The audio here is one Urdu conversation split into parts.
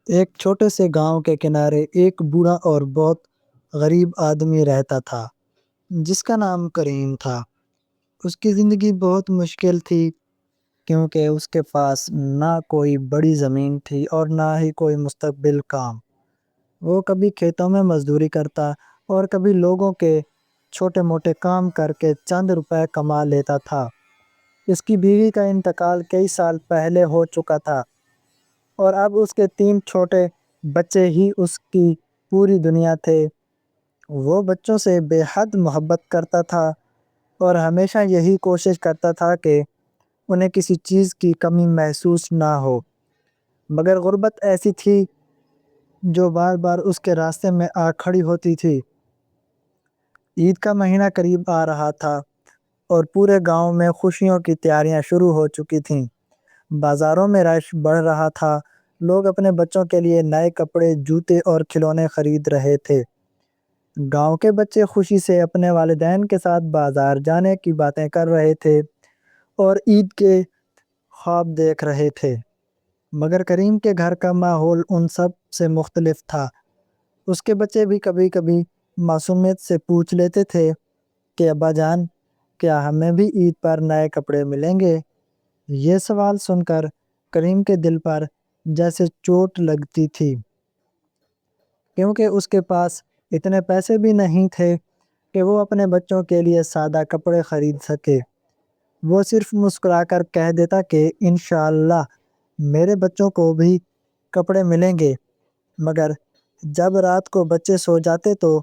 ایک چھوٹے سے گاؤں کے کنارے ایک بوڑھا اور بہت غریب آدمی رہتا تھا جس کا نام کریم تھا۔ اس کی زندگی بہت مشکل تھی کیونکہ اس کے پاس نہ کوئی بڑی زمین تھی اور نہ ہی کوئی مستقبل کام۔ وہ کبھی کھیتوں میں مزدوری کرتا اور کبھی لوگوں کے چھوٹے موٹے کام کر کے چند روپے کما لیتا تھا۔ اس کی بیوی کا انتقال کئی سال پہلے ہو چکا تھا اور اب اس کے 3 چھوٹے بچے ہی اس کی پوری دنیا تھے۔ وہ بچوں سے بے حد محبت کرتا تھا اور ہمیشہ یہی کوشش کرتا تھا کہ انہیں کسی چیز کی کمی محسوس نہ ہو، مگر غربت ایسی تھی جو بار بار اس کے راستے میں آ کھڑی ہوتی تھی۔ عید کا مہینہ قریب آ رہا تھا اور پورے گاؤں میں خوشیوں کی تیاریاں شروع ہو چکی تھیں۔ بازاروں میں رش بڑھ رہا تھا، لوگ اپنے بچوں کے لیے نئے کپڑے، جوتے اور کھلونے خرید رہے تھے۔ گاؤں کے بچے خوشی سے اپنے والدین کے ساتھ بازار جانے کی باتیں کر رہے تھے اور عید کے خواب دیکھ رہے تھے، مگر کریم کے گھر کا ماحول ان سب سے مختلف تھا۔ اس کے بچے بھی کبھی کبھی معصومیت سے پوچھ لیتے تھے کہ ابا جان، کیا ہمیں بھی عید پر نئے کپڑے ملیں گے؟ یہ سوال سن کر کریم کے دل پر جیسے چوٹ لگتی تھی، کیونکہ اس کے پاس اتنے پیسے بھی نہیں تھے کہ وہ اپنے بچوں کے لیے سادہ کپڑے خرید سکے۔ وہ صرف مسکرا کر کہہ دیتا کہ انشاءاللہ میرے بچوں کو بھی کپڑے ملیں گے، مگر جب رات کو بچے سو جاتے تو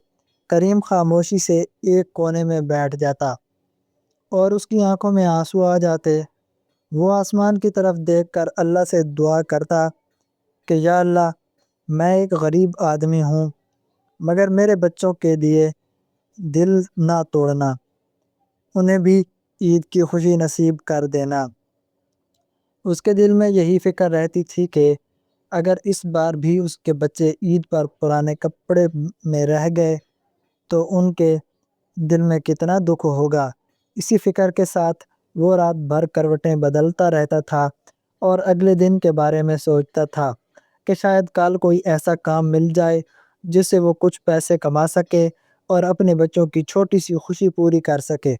کریم خاموشی سے ایک کونے میں بیٹھ جاتا اور اس کی آنکھوں میں آنسو آ جاتے۔ وہ آسمان کی طرف دیکھ کر اللہ سے دعا کرتا کہ یا اللہ، میں ایک غریب آدمی ہوں، مگر میرے بچوں کے لیے دل نہ توڑنا، انہیں بھی عید کی خوشی نصیب کر دینا۔ اس کے دل میں یہی فکر رہتی تھی کہ اگر اس بار بھی اس کے بچے عید پر پرانے کپڑے میں رہ گئے تو ان کے دل میں کتنا دکھ ہوگا۔ اسی فکر کے ساتھ وہ رات بھر کروٹیں بدلتا رہتا تھا اور اگلے دن کے بارے میں سوچتا تھا کہ شاید کل کوئی ایسا کام مل جائے جس سے وہ کچھ پیسے کما سکے اور اپنے بچوں کی چھوٹی سی خوشی پوری کر سکے۔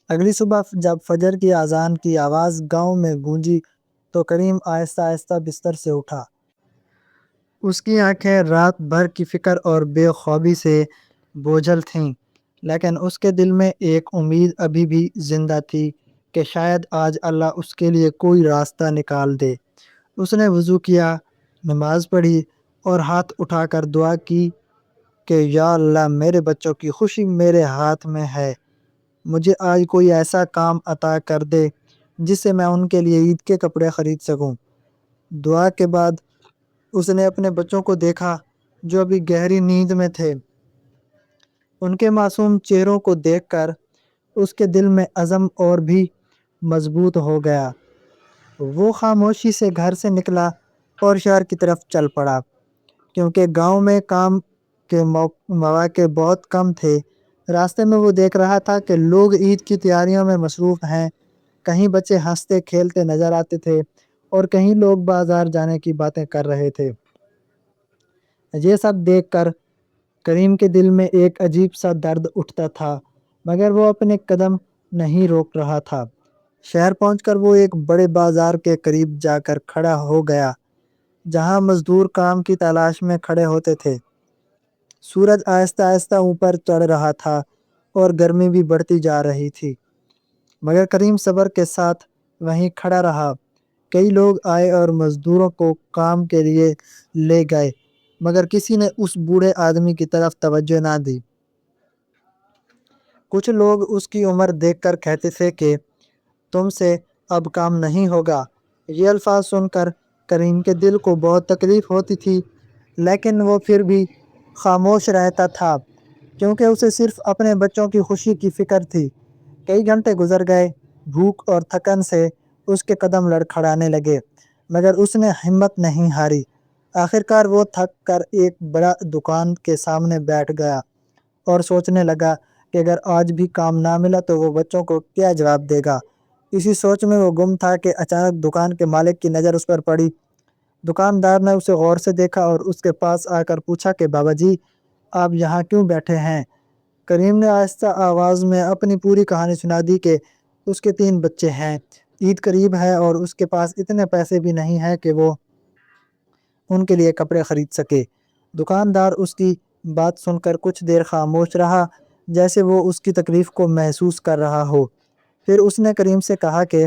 اگلی صبح جب فجر کی اذان کی آواز گاؤں میں گونجی تو کریم آہستہ آہستہ بستر سے اٹھا۔ اس کی آنکھیں رات بھر کی فکر اور بے خوابی سے بوجھل تھیں، لیکن اس کے دل میں ایک امید ابھی بھی زندہ تھی کہ شاید آج اللہ اس کے لیے کوئی راستہ نکال دے۔ اس نے وضو کیا، نماز پڑھی اور ہاتھ اٹھا کر دعا کی کہ یا اللہ، میرے بچوں کی خوشی میرے ہاتھ میں ہے، مجھے آج کوئی ایسا کام عطا کر دے جس سے میں ان کے لیے عید کے کپڑے خرید سکوں۔ دعا کے بعد اس نے اپنے بچوں کو دیکھا جو ابھی گہری نیند میں تھے۔ ان کے معصوم چہروں کو دیکھ کر اس کے دل میں عزم اور بھی مضبوط ہو گیا۔ وہ خاموشی سے گھر سے نکلا اور شہر کی طرف چل پڑا، کیونکہ گاؤں میں کام کے مواقع بہت کم تھے۔ راستے میں وہ دیکھ رہا تھا کہ لوگ عید کی تیاریوں میں مصروف ہیں، کہیں بچے ہنستے کھیلتے نظر آتے تھے اور کہیں لوگ بازار جانے کی باتیں کر رہے تھے۔ یہ سب دیکھ کر کریم کے دل میں ایک عجیب سا درد اٹھتا تھا، مگر وہ اپنے قدم نہیں روک رہا تھا۔ شہر پہنچ کر وہ ایک بڑے بازار کے قریب جا کر کھڑا ہو گیا جہاں مزدور کام کی تلاش میں کھڑے ہوتے تھے۔ سورج آہستہ آہستہ اوپر چڑھ رہا تھا اور گرمی بھی بڑھتی جا رہی تھی، مگر کریم صبر کے ساتھ وہیں کھڑا رہا۔ کئی لوگ آئے اور مزدوروں کو کام کے لیے لے گئے، مگر کسی نے اس بوڑھے آدمی کی طرف توجہ نہ دی۔ کچھ لوگ اس کی عمر دیکھ کر کہتے تھے کہ تم سے اب کام نہیں ہوگا۔ یہ الفاظ سن کر کریم کے دل کو بہت تکلیف ہوتی تھی، لیکن وہ پھر بھی خاموش رہتا تھا کیونکہ اسے صرف اپنے بچوں کی خوشی کی فکر تھی۔ کئی گھنٹے گزر گئے، بھوک اور تھکن سے اس کے قدم لڑکھڑانے لگے، مگر اس نے ہمت نہیں ہاری۔ آخر کار وہ تھک کر ایک بڑا دکان کے سامنے بیٹھ گیا اور سوچنے لگا کہ اگر آج بھی کام نہ ملا تو وہ بچوں کو کیا جواب دے گا۔ اسی سوچ میں وہ گم تھا کہ اچانک دکان کے مالک کی نظر اس پر پڑی۔ دکاندار نے اسے غور سے دیکھا اور اس کے پاس آ کر پوچھا کہ بابا جی آپ یہاں کیوں بیٹھے ہیں؟ کریم نے آہستہ آواز میں اپنی پوری کہانی سنا دی کہ اس کے 3 بچے ہیں، عید قریب ہے اور اس کے پاس اتنے پیسے بھی نہیں ہیں کہ وہ ان کے لیے کپڑے خرید سکے۔ دکاندار اس کی بات سن کر کچھ دیر خاموش رہا، جیسے وہ اس کی تکلیف کو محسوس کر رہا ہو۔ پھر اس نے کریم سے کہا کہ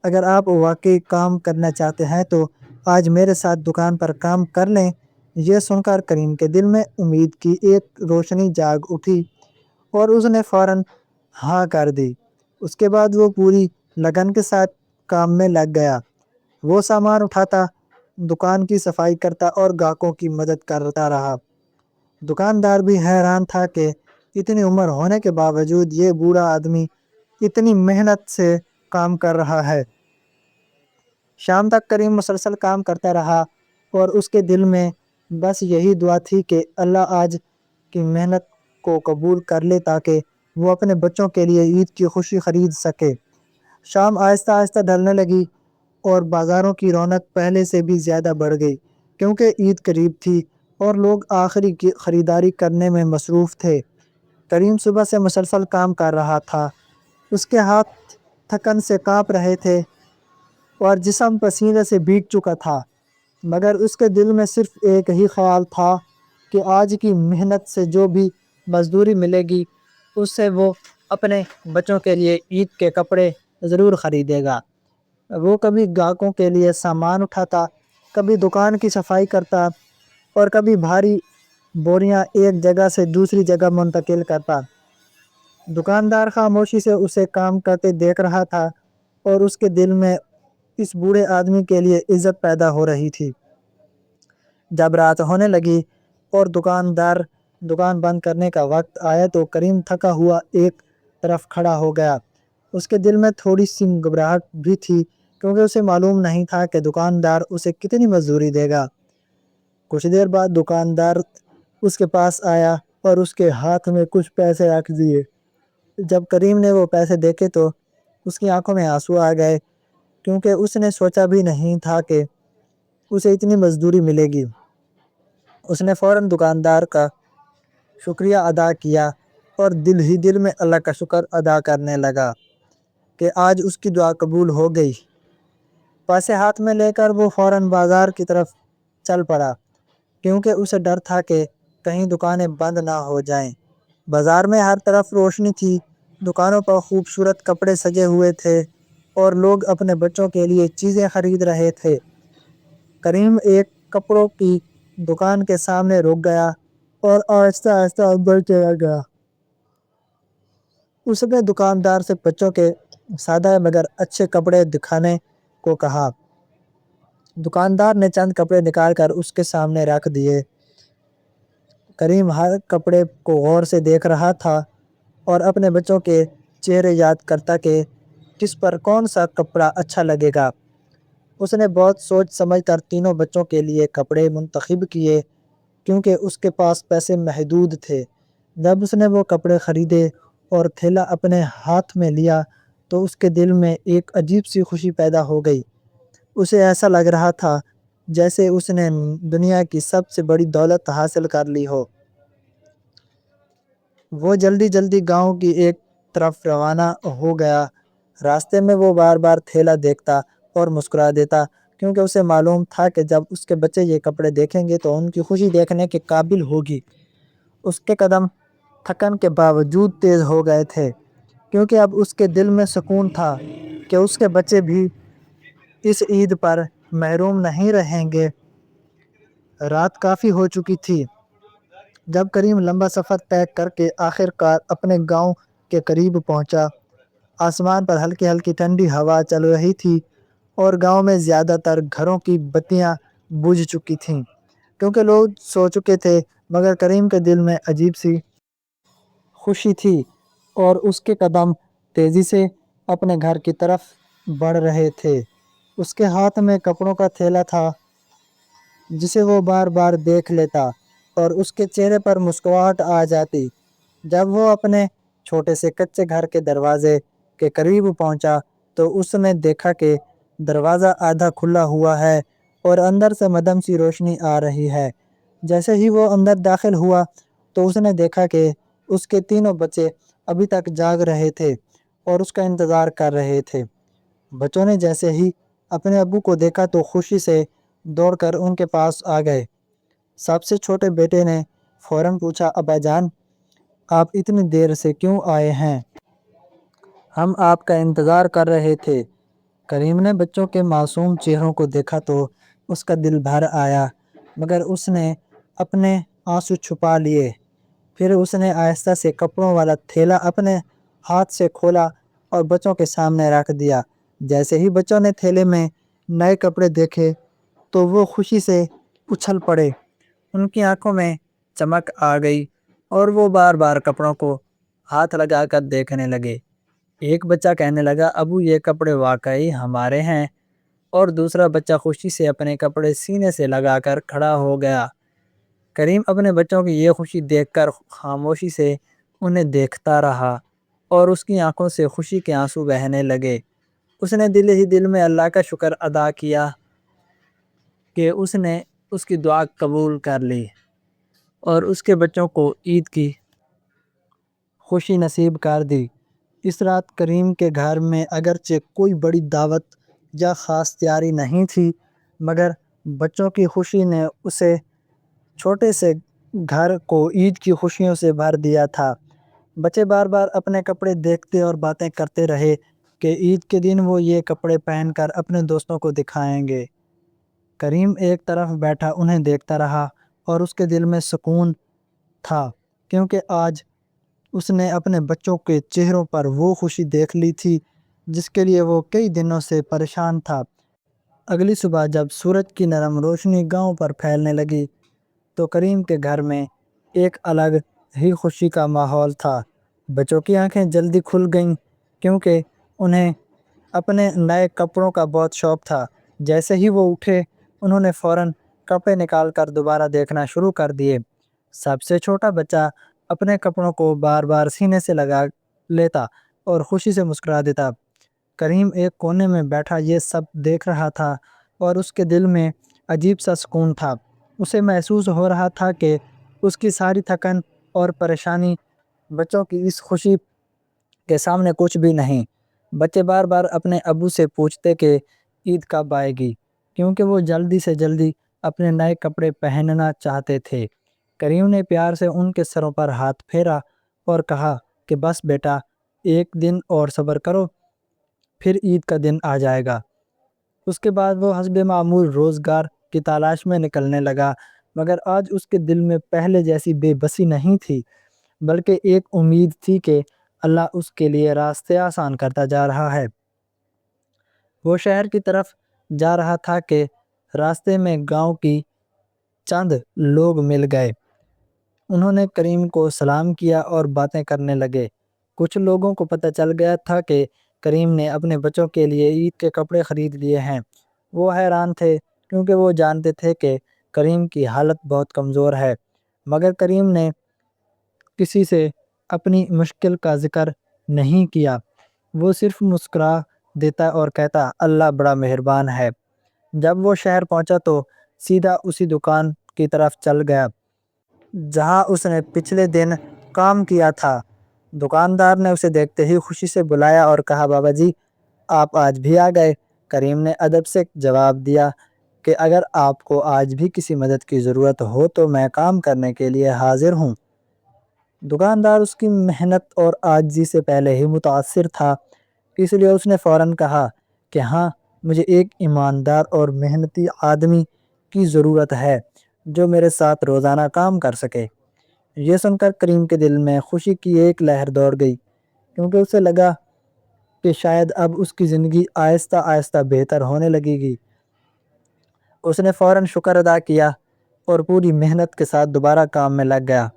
اگر آپ واقعی کام کرنا چاہتے ہیں تو آج میرے ساتھ دکان پر کام کر لیں۔ یہ سن کر کریم کے دل میں امید کی ایک روشنی جاگ اٹھی اور اس نے فوراً ہاں کر دی۔ اس کے بعد وہ پوری لگن کے ساتھ کام میں لگ گیا۔ وہ سامان اٹھاتا، دکان کی صفائی کرتا اور گاہکوں کی مدد کرتا رہا۔ دکاندار بھی حیران تھا کہ اتنی عمر ہونے کے باوجود یہ بوڑھا آدمی اتنی محنت سے کام کر رہا ہے۔ شام تک کریم مسلسل کام کرتا رہا اور اس کے دل میں بس یہی دعا تھی کہ اللہ آج کی محنت کو قبول کر لے تاکہ وہ اپنے بچوں کے لیے عید کی خوشی خرید سکے۔ شام آہستہ آہستہ ڈھلنے لگی اور بازاروں کی رونق پہلے سے بھی زیادہ بڑھ گئی، کیونکہ عید قریب تھی اور لوگ آخری کی خریداری کرنے میں مصروف تھے۔ کریم صبح سے مسلسل کام کر رہا تھا، اس کے ہاتھ تھکن سے کانپ رہے تھے اور جسم پسینے سے بھیگ چکا تھا، مگر اس کے دل میں صرف ایک ہی خیال تھا کہ آج کی محنت سے جو بھی مزدوری ملے گی اس سے وہ اپنے بچوں کے لیے عید کے کپڑے ضرور خریدے گا۔ وہ کبھی گاہکوں کے لیے سامان اٹھاتا، کبھی دکان کی صفائی کرتا اور کبھی بھاری بوریاں ایک جگہ سے دوسری جگہ منتقل کرتا۔ دکاندار خاموشی سے اسے کام کرتے دیکھ رہا تھا اور اس کے دل میں اس بوڑھے آدمی کے لیے عزت پیدا ہو رہی تھی۔ جب رات ہونے لگی اور دکان بند کرنے کا وقت آیا تو کریم تھکا ہوا ایک طرف کھڑا ہو گیا۔ اس کے دل میں تھوڑی سی گھبراہٹ بھی تھی، کیونکہ اسے معلوم نہیں تھا کہ دکاندار اسے کتنی مزدوری دے گا۔ کچھ دیر بعد دکاندار اس کے پاس آیا اور اس کے ہاتھ میں کچھ پیسے رکھ دیے۔ جب کریم نے وہ پیسے دیکھے تو اس کی آنکھوں میں آنسو آ گئے، کیونکہ اس نے سوچا بھی نہیں تھا کہ اسے اتنی مزدوری ملے گی۔ اس نے فوراً دکاندار کا شکریہ ادا کیا اور دل ہی دل میں اللہ کا شکر ادا کرنے لگا کہ آج اس کی دعا قبول ہو گئی۔ پیسے ہاتھ میں لے کر وہ فوراً بازار کی طرف چل پڑا، کیونکہ اسے ڈر تھا کہ کہیں دکانیں بند نہ ہو جائیں۔ بازار میں ہر طرف روشنی تھی، دکانوں پر خوبصورت کپڑے سجے ہوئے تھے اور لوگ اپنے بچوں کے لیے چیزیں خرید رہے تھے۔ کریم ایک کپڑوں کی دکان کے سامنے رک گیا اور آہستہ آہستہ اندر چلا گیا۔ اس نے دکاندار سے بچوں کے سادہ مگر اچھے کپڑے دکھانے کو کہا۔ دکاندار نے چند کپڑے نکال کر اس کے سامنے رکھ دیے۔ کریم ہر کپڑے کو غور سے دیکھ رہا تھا اور اپنے بچوں کے چہرے یاد کرتا کہ کس پر کون سا کپڑا اچھا لگے گا۔ اس نے بہت سوچ سمجھ کر تینوں بچوں کے لیے کپڑے منتخب کیے، کیونکہ اس کے پاس پیسے محدود تھے۔ جب اس نے وہ کپڑے خریدے اور تھیلا اپنے ہاتھ میں لیا تو اس کے دل میں ایک عجیب سی خوشی پیدا ہو گئی۔ اسے ایسا لگ رہا تھا جیسے اس نے دنیا کی سب سے بڑی دولت حاصل کر لی ہو۔ وہ جلدی جلدی گاؤں کی ایک طرف روانہ ہو گیا۔ راستے میں وہ بار بار تھیلا دیکھتا اور مسکرا دیتا، کیونکہ اسے معلوم تھا کہ جب اس کے بچے یہ کپڑے دیکھیں گے تو ان کی خوشی دیکھنے کے قابل ہوگی۔ اس کے قدم تھکن کے باوجود تیز ہو گئے تھے، کیونکہ اب اس کے دل میں سکون تھا کہ اس کے بچے بھی اس عید پر محروم نہیں رہیں گے۔ رات کافی ہو چکی تھی جب کریم لمبا سفر طے کر کے آخر کار اپنے گاؤں کے قریب پہنچا۔ آسمان پر ہلکی ہلکی ٹھنڈی ہوا چل رہی تھی اور گاؤں میں زیادہ تر گھروں کی بتیاں بجھ چکی تھیں، کیونکہ لوگ سو چکے تھے، مگر کریم کے دل میں عجیب سی خوشی تھی اور اس کے قدم تیزی سے اپنے گھر کی طرف بڑھ رہے تھے۔ اس کے ہاتھ میں کپڑوں کا تھیلا تھا جسے وہ بار بار دیکھ لیتا اور اس کے چہرے پر مسکراہٹ آ جاتی۔ جب وہ اپنے چھوٹے سے کچے گھر کے دروازے کے قریب پہنچا تو اس نے دیکھا کہ دروازہ آدھا کھلا ہوا ہے اور اندر سے مدھم سی روشنی آ رہی ہے۔ جیسے ہی وہ اندر داخل ہوا تو اس نے دیکھا کہ اس کے تینوں بچے ابھی تک جاگ رہے تھے اور اس کا انتظار کر رہے تھے۔ بچوں نے جیسے ہی اپنے ابو کو دیکھا تو خوشی سے دوڑ کر ان کے پاس آ گئے۔ سب سے چھوٹے بیٹے نے فوراً پوچھا، ابا جان، آپ اتنی دیر سے کیوں آئے ہیں؟ ہم آپ کا انتظار کر رہے تھے۔ کریم نے بچوں کے معصوم چہروں کو دیکھا تو اس کا دل بھر آیا، مگر اس نے اپنے آنسو چھپا لیے۔ پھر اس نے آہستہ سے کپڑوں والا تھیلا اپنے ہاتھ سے کھولا اور بچوں کے سامنے رکھ دیا۔ جیسے ہی بچوں نے تھیلے میں نئے کپڑے دیکھے تو وہ خوشی سے اچھل پڑے۔ ان کی آنکھوں میں چمک آ گئی اور وہ بار بار کپڑوں کو ہاتھ لگا کر دیکھنے لگے۔ ایک بچہ کہنے لگا، ابو یہ کپڑے واقعی ہمارے ہیں، اور دوسرا بچہ خوشی سے اپنے کپڑے سینے سے لگا کر کھڑا ہو گیا۔ کریم اپنے بچوں کی یہ خوشی دیکھ کر خاموشی سے انہیں دیکھتا رہا اور اس کی آنکھوں سے خوشی کے آنسو بہنے لگے۔ اس نے دل ہی دل میں اللہ کا شکر ادا کیا کہ اس نے اس کی دعا قبول کر لی اور اس کے بچوں کو عید کی خوشی نصیب کر دی۔ اس رات کریم کے گھر میں اگرچہ کوئی بڑی دعوت یا خاص تیاری نہیں تھی، مگر بچوں کی خوشی نے اسے چھوٹے سے گھر کو عید کی خوشیوں سے بھر دیا تھا۔ بچے بار بار اپنے کپڑے دیکھتے اور باتیں کرتے رہے کہ عید کے دن وہ یہ کپڑے پہن کر اپنے دوستوں کو دکھائیں گے۔ کریم ایک طرف بیٹھا انہیں دیکھتا رہا اور اس کے دل میں سکون تھا، کیونکہ آج اس نے اپنے بچوں کے چہروں پر وہ خوشی دیکھ لی تھی جس کے لیے وہ کئی دنوں سے پریشان تھا۔ اگلی صبح جب سورج کی نرم روشنی گاؤں پر پھیلنے لگی تو کریم کے گھر میں ایک الگ ہی خوشی کا ماحول تھا۔ بچوں کی آنکھیں جلدی کھل گئیں کیونکہ انہیں اپنے نئے کپڑوں کا بہت شوق تھا۔ جیسے ہی وہ اٹھے انہوں نے فوراً کپڑے نکال کر دوبارہ دیکھنا شروع کر دیے۔ سب سے چھوٹا بچہ اپنے کپڑوں کو بار بار سینے سے لگا لیتا اور خوشی سے مسکرا دیتا۔ کریم ایک کونے میں بیٹھا یہ سب دیکھ رہا تھا اور اس کے دل میں عجیب سا سکون تھا۔ اسے محسوس ہو رہا تھا کہ اس کی ساری تھکن اور پریشانی بچوں کی اس خوشی کے سامنے کچھ بھی نہیں۔ بچے بار بار اپنے ابو سے پوچھتے کہ عید کب آئے گی، کیونکہ وہ جلدی سے جلدی اپنے نئے کپڑے پہننا چاہتے تھے۔ کریم نے پیار سے ان کے سروں پر ہاتھ پھیرا اور کہا کہ بس بیٹا، ایک دن اور صبر کرو، پھر عید کا دن آ جائے گا۔ اس کے بعد وہ حسب معمول روزگار کی تلاش میں نکلنے لگا، مگر آج اس کے دل میں پہلے جیسی بے بسی نہیں تھی، بلکہ ایک امید تھی کہ اللہ اس کے لیے راستے آسان کرتا جا رہا ہے۔ وہ شہر کی طرف جا رہا تھا کہ راستے میں گاؤں کی چند لوگ مل گئے۔ انہوں نے کریم کو سلام کیا اور باتیں کرنے لگے۔ کچھ لوگوں کو پتہ چل گیا تھا کہ کریم نے اپنے بچوں کے لیے عید کے کپڑے خرید لیے ہیں۔ وہ حیران تھے کیونکہ وہ جانتے تھے کہ کریم کی حالت بہت کمزور ہے، مگر کریم نے کسی سے اپنی مشکل کا ذکر نہیں کیا۔ وہ صرف مسکرا دیتا اور کہتا، اللہ بڑا مہربان ہے۔ جب وہ شہر پہنچا تو سیدھا اسی دکان کی طرف چل گیا جہاں اس نے پچھلے دن کام کیا تھا۔ دکاندار نے اسے دیکھتے ہی خوشی سے بلایا اور کہا، بابا جی، آپ آج بھی آ گئے۔ کریم نے ادب سے جواب دیا کہ اگر آپ کو آج بھی کسی مدد کی ضرورت ہو تو میں کام کرنے کے لیے حاضر ہوں۔ دکاندار اس کی محنت اور عاجزی سے پہلے ہی متاثر تھا، اس لیے اس نے فوراً کہا کہ ہاں، مجھے ایک ایماندار اور محنتی آدمی کی ضرورت ہے جو میرے ساتھ روزانہ کام کر سکے۔ یہ سن کر کریم کے دل میں خوشی کی ایک لہر دوڑ گئی، کیونکہ اسے لگا کہ شاید اب اس کی زندگی آہستہ آہستہ بہتر ہونے لگے گی۔ اس نے فوراً شکر ادا کیا اور پوری محنت کے ساتھ دوبارہ کام میں لگ گیا۔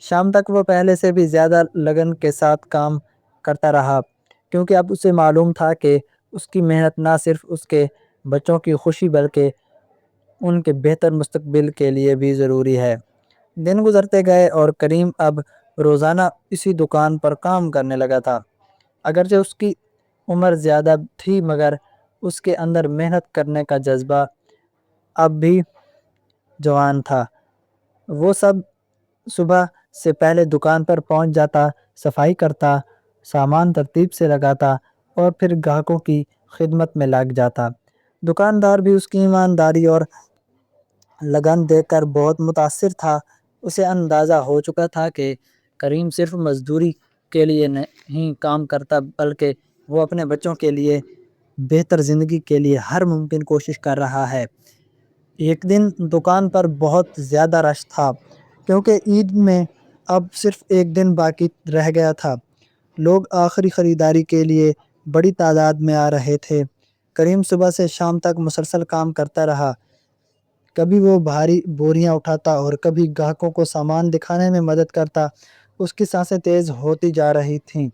شام تک وہ پہلے سے بھی زیادہ لگن کے ساتھ کام کرتا رہا، کیونکہ اب اسے معلوم تھا کہ اس کی محنت نہ صرف اس کے بچوں کی خوشی بلکہ ان کے بہتر مستقبل کے لیے بھی ضروری ہے۔ دن گزرتے گئے اور کریم اب روزانہ اسی دکان پر کام کرنے لگا تھا۔ اگرچہ اس کی عمر زیادہ تھی، مگر اس کے اندر محنت کرنے کا جذبہ اب بھی جوان تھا۔ وہ صبح سے پہلے دکان پر پہنچ جاتا، صفائی کرتا، سامان ترتیب سے لگاتا اور پھر گاہکوں کی خدمت میں لگ جاتا۔ دکاندار بھی اس کی ایمانداری اور لگن دیکھ کر بہت متاثر تھا۔ اسے اندازہ ہو چکا تھا کہ کریم صرف مزدوری کے لیے نہیں کام کرتا، بلکہ وہ اپنے بچوں کے لیے بہتر زندگی کے لیے ہر ممکن کوشش کر رہا ہے۔ ایک دن دکان پر بہت زیادہ رش تھا، کیونکہ عید میں اب صرف ایک دن باقی رہ گیا تھا۔ لوگ آخری خریداری کے لیے بڑی تعداد میں آ رہے تھے۔ کریم صبح سے شام تک مسلسل کام کرتا رہا۔ کبھی وہ بھاری بوریاں اٹھاتا اور کبھی گاہکوں کو سامان دکھانے میں مدد کرتا۔ اس کی سانسیں تیز ہوتی جا رہی تھیں،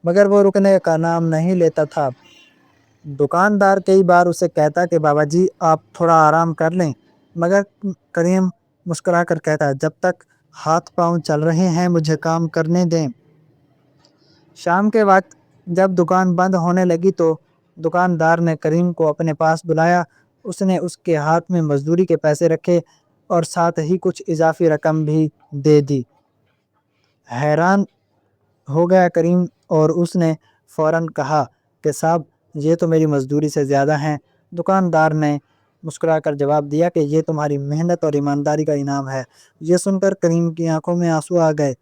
مگر وہ رکنے کا نام نہیں لیتا تھا۔ دکاندار کئی بار اسے کہتا کہ بابا جی آپ تھوڑا آرام کر لیں، مگر کریم مسکرا کر کہتا جب تک ہاتھ پاؤں چل رہے ہیں مجھے کام کرنے دیں۔ شام کے وقت جب دکان بند ہونے لگی تو دکاندار نے کریم کو اپنے پاس بلایا۔ اس نے اس کے ہاتھ میں مزدوری کے پیسے رکھے اور ساتھ ہی کچھ اضافی رقم بھی دے دی۔ حیران ہو گیا کریم اور اس نے فوراً کہا کہ صاحب یہ تو میری مزدوری سے زیادہ ہیں۔ دکاندار نے مسکرا کر جواب دیا کہ یہ تمہاری محنت اور ایمانداری کا انعام ہے۔ یہ سن کر کریم کی آنکھوں میں آنسو آ گئے،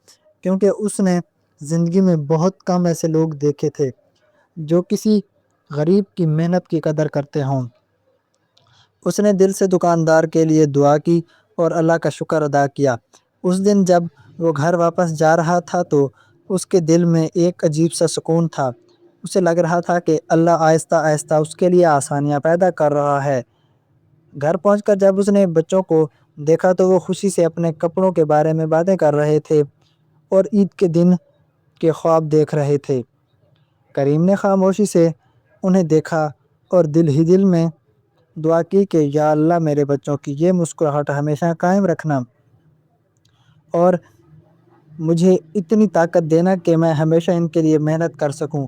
کیونکہ اس نے زندگی میں بہت کم ایسے لوگ دیکھے تھے جو کسی غریب کی محنت کی قدر کرتے ہوں۔ اس نے دل سے دکاندار کے لیے دعا کی اور اللہ کا شکر ادا کیا۔ اس دن جب وہ گھر واپس جا رہا تھا تو اس کے دل میں ایک عجیب سا سکون تھا۔ اسے لگ رہا تھا کہ اللہ آہستہ آہستہ اس کے لیے آسانیاں پیدا کر رہا ہے۔ گھر پہنچ کر جب اس نے بچوں کو دیکھا تو وہ خوشی سے اپنے کپڑوں کے بارے میں باتیں کر رہے تھے اور عید کے دن کے خواب دیکھ رہے تھے۔ کریم نے خاموشی سے انہیں دیکھا اور دل ہی دل میں دعا کی کہ یا اللہ میرے بچوں کی یہ مسکراہٹ ہمیشہ قائم رکھنا اور مجھے اتنی طاقت دینا کہ میں ہمیشہ ان کے لیے محنت کر سکوں۔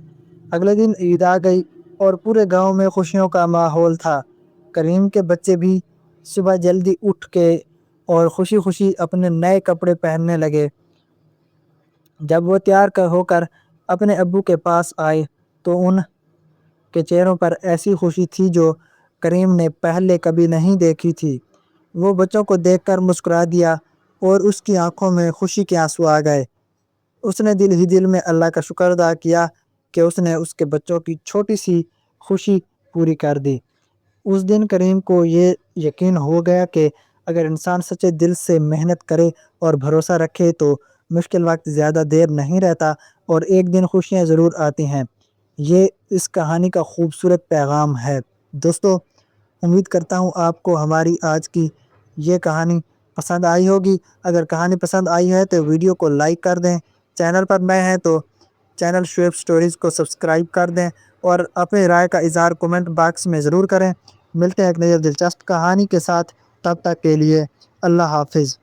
اگلے دن عید آ گئی اور پورے گاؤں میں خوشیوں کا ماحول تھا۔ کریم کے بچے بھی صبح جلدی اٹھ کے اور خوشی خوشی اپنے نئے کپڑے پہننے لگے۔ جب وہ تیار ہو کر اپنے ابو کے پاس آئے تو ان کے چہروں پر ایسی خوشی تھی جو کریم نے پہلے کبھی نہیں دیکھی تھی۔ وہ بچوں کو دیکھ کر مسکرا دیا اور اس کی آنکھوں میں خوشی کے آنسو آ گئے۔ اس نے دل ہی دل میں اللہ کا شکر ادا کیا کہ اس نے اس کے بچوں کی چھوٹی سی خوشی پوری کر دی۔ اس دن کریم کو یہ یقین ہو گیا کہ اگر انسان سچے دل سے محنت کرے اور بھروسہ رکھے تو مشکل وقت زیادہ دیر نہیں رہتا اور ایک دن خوشیاں ضرور آتی ہیں۔ یہ اس کہانی کا خوبصورت پیغام ہے۔ دوستو، امید کرتا ہوں آپ کو ہماری آج کی یہ کہانی پسند آئی ہوگی۔ اگر کہانی پسند آئی ہے تو ویڈیو کو لائک کر دیں، چینل پر نئے ہیں تو چینل شعیب سٹوریز کو سبسکرائب کر دیں اور اپنی رائے کا اظہار کومنٹ باکس میں ضرور کریں۔ ملتے ہیں ایک نئی دلچسپ کہانی کے ساتھ، تب تک کے لیے اللہ حافظ۔